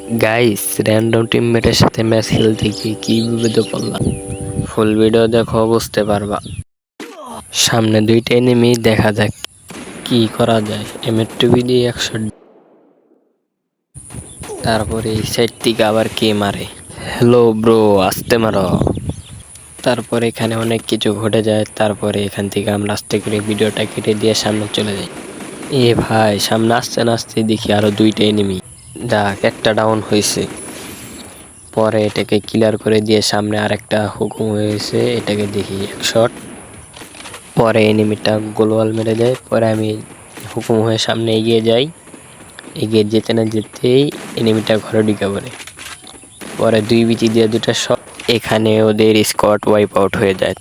Guys, random টিমমেটের সাথে match খেলতে গিয়ে কি বিপদে পড়লাম। ফুল ভিডিও দেখো, বুঝতে পারবা। সামনে দুইটা এনিমি, দেখা যাক কি করা যায়। এমএর2 দিয়ে 100, তারপরে এই সাইড থেকে আবার কে মারে। হ্যালো ব্রো, আসতে মারো। তারপরে এখানে অনেক কিছু ঘটে যায়। তারপরে এখান থেকে আমরা আস্তে করে ভিডিওটা কেটে দিয়ে সামনে চলে যাই। এ ভাই, সামনে আসতে না আসতে দেখি আরো দুইটা এনিমি। যাক, একটা ডাউন হয়েছে। পরে এটাকে ক্লিয়ার করে দিয়ে সামনে আরেকটা হুকুম হয়েছে, এটাকে দেখি এক শট। পরে এনিমিটা গোলওয়াল মেরে দেয়। পরে আমি হুকুম হয়ে সামনে এগিয়ে যাই। এগিয়ে যেতে না যেতেই এনিমিটা ঘরে ঢুকে পড়ে। পরে দুই বিচি দিয়ে দুটা শট, এখানে ওদের স্কোয়াড ওয়াইপ আউট হয়ে যায়।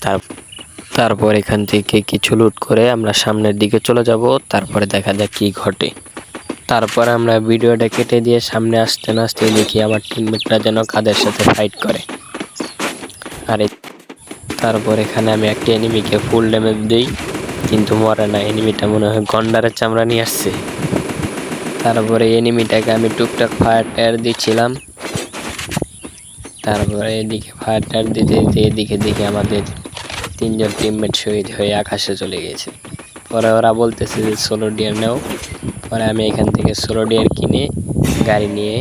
তারপর এখান থেকে কিছু লুট করে আমরা সামনের দিকে চলে যাব। তারপরে দেখা যাক কি ঘটে। তারপর আমরা ভিডিওটা কেটে দিয়ে সামনে আসতে না আসতে দেখি আমার টিমমেটরা যেন কাদের সাথে ফাইট করে। আরে তারপর এখানে আমি একটা এনিমিকে ফুল ড্যামেজ দিই, কিন্তু মরে না। এনিমিটা মনে হয় গন্ডারের চামড়া নিয়ে আসছে। তারপরে এনিমিটাকে আমি টুকটাক ফায়ার টায়ার দিচ্ছিলাম। তারপরে এদিকে ফায়ার টায়ার দিতে দিতে এদিকে দেখি আমাদের 3জন টিমমেট শহীদ হয়ে আকাশে চলে গেছে। পরে ওরা বলতেছে যে সোলো ডিয়ার নাও। পরে আমি এখান থেকে সোলো ডিয়ার কিনে গাড়ি নিয়ে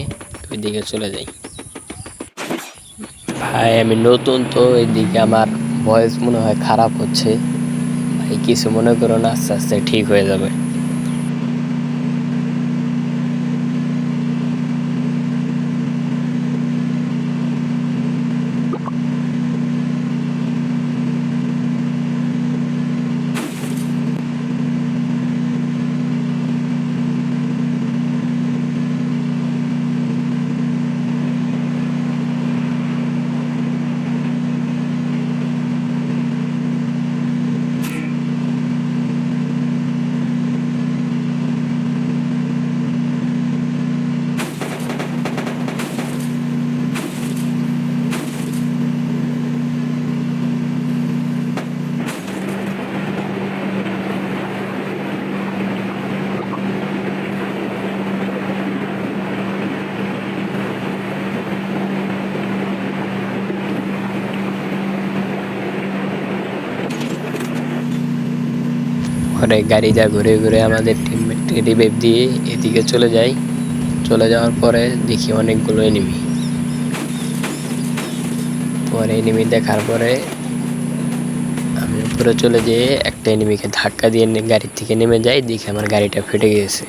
ওইদিকে চলে যাই। ভাই, আমি নতুন তো, এদিকে আমার ভয়েস মনে হয় খারাপ হচ্ছে। ভাই কিছু মনে করো না, আস্তে আস্তে ঠিক হয়ে যাবে। পরে গাড়িটা ঘুরে ঘুরে আমাদের টিমমেটকে রিভাইভ দিয়ে এদিকে চলে যাই। চলে যাওয়ার পরে দেখি অনেকগুলো এনিমি। পরে এনিমি দেখার পরে আমি উপরে চলে যেয়ে একটা এনিমিকে ধাক্কা দিয়ে গাড়ির থেকে নেমে যাই। দেখি আমার গাড়িটা ফেটে গিয়েছে।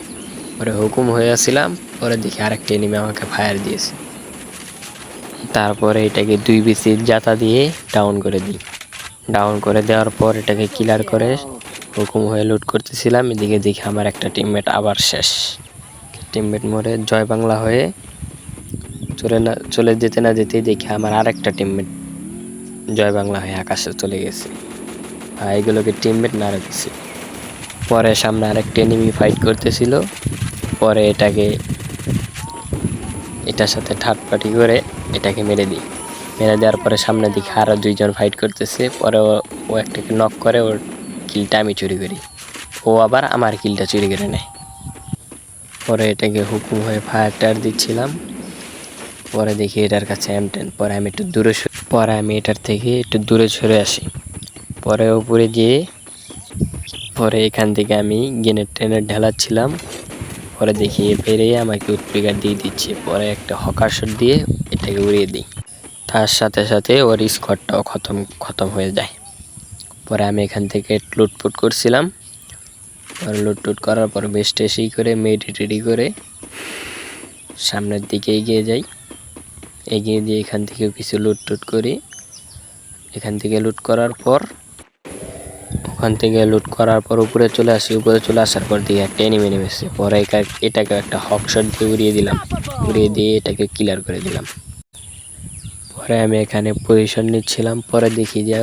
পরে হুকুম হয়ে আসছিলাম। পরে দেখি আরেকটা এনিমি আমাকে ফায়ার দিয়েছে। তারপরে এটাকে 2 বিসির জাতা দিয়ে ডাউন করে দিই। ডাউন করে দেওয়ার পর এটাকে ক্লিয়ার করে হুকুম হয়ে লুট করতেছিলাম। এদিকে দেখি আমার একটা টিমমেট আবার শেষ। টিমমেট মরে জয় বাংলা হয়ে চলে যেতে না যেতেই দেখি আমার আরেকটা টিমমেট জয় বাংলা হয়ে আকাশে চলে গেছে। এগুলোকে টিমমেট না রেখেছি। পরে সামনে আরেকটা এনিমি ফাইট করতেছিল। পরে এটার সাথে থার্ড পার্টি করে এটাকে মেরে দিই। মেরে দেওয়ার পরে সামনে দিকে আরও 2জন ফাইট করতেছে। পরে ও একটাকে নক করে, ওর কিলটা আমি চুরি করি। ও আবার আমার কিলটা চুরি করে নেয়। পরে এটাকে হুকুম হয়ে ফায়ার টায়ার দিচ্ছিলাম। পরে দেখি এটার কাছে M10। পরে আমি এটার থেকে একটু দূরে সরে আসি। পরে উপরে গিয়ে পরে এখান থেকে আমি গ্রেনেড ঢালাচ্ছিলাম। পরে দেখি বেরিয়ে আমাকে উৎপিকার দিয়ে দিচ্ছে। পরে একটা হকার শট দিয়ে এটাকে উড়িয়ে দিই। তার সাথে সাথে ওর স্কোয়াডটাও খতম হয়ে যায়। পরে আমি এখান থেকে লুটপুট করছিলাম। পরে লুটটুট করার পর বেস্ট এসেই করে রেডি করে সামনের দিকে এগিয়ে যাই। এগিয়ে দিয়ে এখান থেকে কিছু লুটটুট করি। ওখান থেকে লুট করার পর উপরে চলে আসি। উপরে চলে আসার পর দিয়ে একটা এনিমি নেমেছে। পরে এটাকে একটা হক শট দিয়ে উড়িয়ে দিলাম। উড়িয়ে দিয়ে এটাকে ক্লিয়ার করে দিলাম। পরে আমি এখানে পজিশন নিচ্ছিলাম। পরে দেখি যে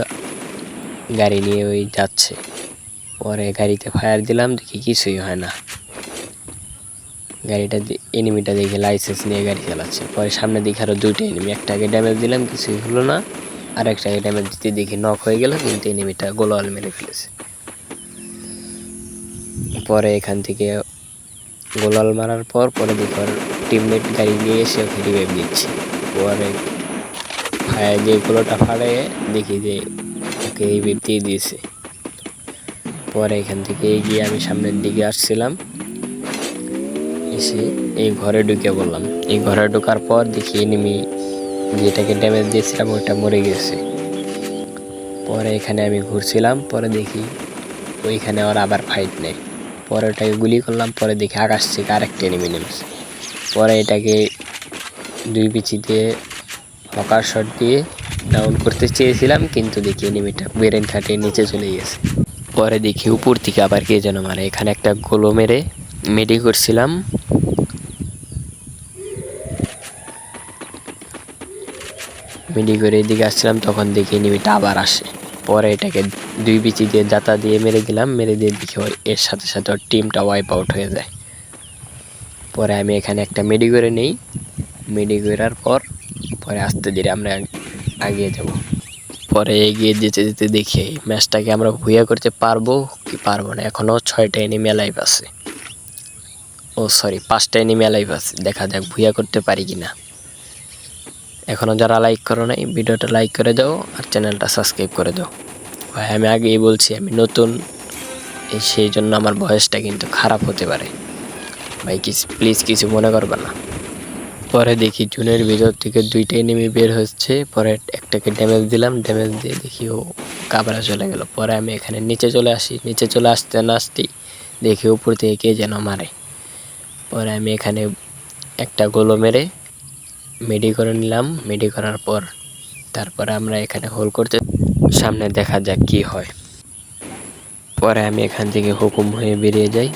গাড়ি নিয়ে ওই যাচ্ছে। পরে গাড়িতে ফায়ার দিলাম, দেখি কিছুই হয় না। এনিমিটা দেখে লাইসেন্স নিয়ে গাড়ি চালাচ্ছে। পরে সামনে দেখে আরও 2টা এনিমি। একটাকে ড্যামেজ দিলাম, কিছুই হলো না। আর একটাকে ড্যামেজ দিতে দেখি নক হয়ে গেল, কিন্তু এনিমিটা গোলওয়াল মেরে ফেলেছে। পরে এখান থেকে গোলাল মারার পরে দেখি টিমমেট গাড়ি নিয়ে এসে ওকে রিভাইভ দিচ্ছে। পরে যে গোলাটা ফাড়ে দেখি যে ওকে রিভাইভ দিয়ে দিয়েছে। পরে এখান থেকে এগিয়ে আমি সামনের দিকে আসছিলাম, এসে এই ঘরে ঢুকে বললাম। এই ঘরে ঢোকার পর দেখি এনিমি যেটাকে ড্যামেজ দিয়েছিলাম ওটা মরে গেছে। পরে এখানে আমি ঘুরছিলাম, পরে দেখি ওইখানে ওর আবার ফাইট নেই। পরে ওটাকে গুলি করলাম, পরে দেখি আকাশ থেকে আরেকটা এনিমি নেমেছে। পরে এটাকে দুই পিছি দিয়ে হকার শট দিয়ে ডাউন করতে চেয়েছিলাম, কিন্তু দেখি এনিমিটা ব্রেন খাটিয়ে নিচে চলে গেছে। পরে দেখি উপর থেকে আবার কে যেন মারে। এখানে একটা গোলো মেরে মেডি করছিলাম, মেডি করে এদিকে আসছিলাম, তখন দেখি এনিমিটা আবার আসে। পরে এটাকে দুই বিচি দিয়ে জাতা দিয়ে মেরে দিলাম, মেরে দিয়ে দেখি এর সাথে সাথে ওর টিমটা ওয়াইপ আউট হয়ে যায়। পরে আমি এখানে একটা মেডি করে নেই, মেডি করার পর পরে আস্তে ধীরে আমরা এগিয়ে যাব। পরে এগিয়ে যেতে যেতে দেখি ম্যাচটাকে আমরা ভুইয়া করতে পারবো কি পারবো না। এখনও 6টা এনিমি লাইভ আছে, ও সরি 5টা এনিমি লাইভ আছে। দেখা যাক ভুইয়া করতে পারি কিনা। এখনও যারা লাইক করো নাই ভিডিওটা লাইক করে দাও আর চ্যানেলটা সাবস্ক্রাইব করে দাও। ভাই আমি আগেই বলছি আমি নতুন, সেই জন্য আমার ভয়েসটা কিন্তু খারাপ হতে পারে ভাই, প্লিজ কিছু মনে করবে না। পরে দেখি জুনের ভিতর থেকে 2টা এনিমি বের হচ্ছে। পরে একটাকে ড্যামেজ দিলাম, ড্যামেজ দিয়ে দেখি ও কাবরা চলে গেল। পরে আমি এখানে নিচে চলে আসি, নিচে চলে আসতে না আসতেই দেখি উপর থেকে কে যেন মারে। পরে আমি এখানে একটা গোলো মেরে মেডি করে নিলাম, মেডি করার পর তারপরে আমরা এখানে হোল করতে সামনে দেখা যাক কি হয়। পরে আমি এখান থেকে হুকুম হয়ে বেরিয়ে যাই,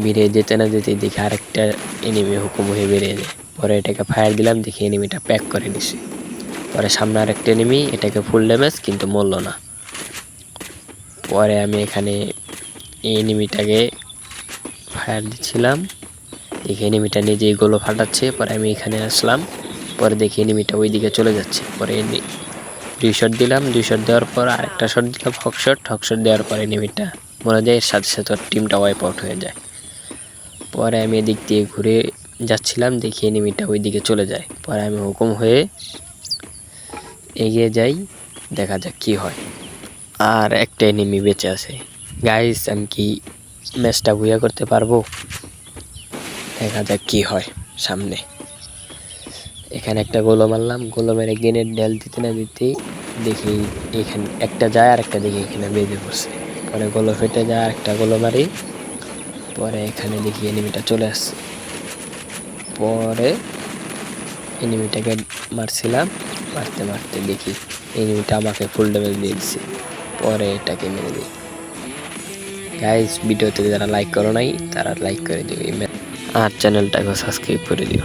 বেরিয়ে যেতে না যেতে দেখি আরেকটা এনিমি হুকুম হয়ে বেরিয়ে যায়। পরে এটাকে ফায়ার দিলাম, দেখি এনিমিটা প্যাক করে নিছে। পরে সামনে আরেকটা এনিমি, এটাকে ফুল ড্যামেজ কিন্তু মরল না। পরে আমি এখানে এই এনিমিটাকে ফায়ার দিচ্ছিলাম, দেখি এনিমিটা নিজেই গোলো ফাটাচ্ছে। পরে আমি এখানে আসলাম, পরে দেখি এনিমিটা ওই দিকে চলে যাচ্ছে। পরে 2 শট দিলাম, 2 শট দেওয়ার পর আরেকটা শট দিলাম হক শট দেওয়ার পরে এনিমিটা মরে যায়, এর সাথে সাথে ওর টিমটা ওয়াইপ আউট হয়ে যায়। পরে আমি এদিক দিয়ে ঘুরে যাচ্ছিলাম, দেখি এনিমিটা ওই দিকে চলে যায়। পরে আমি হুকুম হয়ে এগিয়ে যাই, দেখা যাক কি হয়। আর একটা এনিমি বেঁচে আছে। গাইস আমি কি ম্যাচটা বুয়া করতে পারবো? দেখা যাক কি হয় সামনে। এখানে একটা গোলো মারলাম, গোলো মেরে গ্রেনেড ডেল দিতে না দিতেই দেখি এখানে একটা যায় আর একটা দেখি এখানে বেঁধে পড়ছে। পরে গোলো ফেটে যায়, আর একটা গোলো মারি। পরে এখানে দেখি এনিমিটা চলে আসছে। পরে এনিমিটাকে মারছিলাম, মারতে মারতে দেখি এনিমিটা আমাকে ফুল ড্যামেজ দিয়ে দিচ্ছে। পরে এটাকে মেরে দিই। গাইস ভিডিওতে যারা লাইক করো নাই তারা লাইক করে দিও আর চ্যানেলটাকে সাবস্ক্রাইব করে দিও।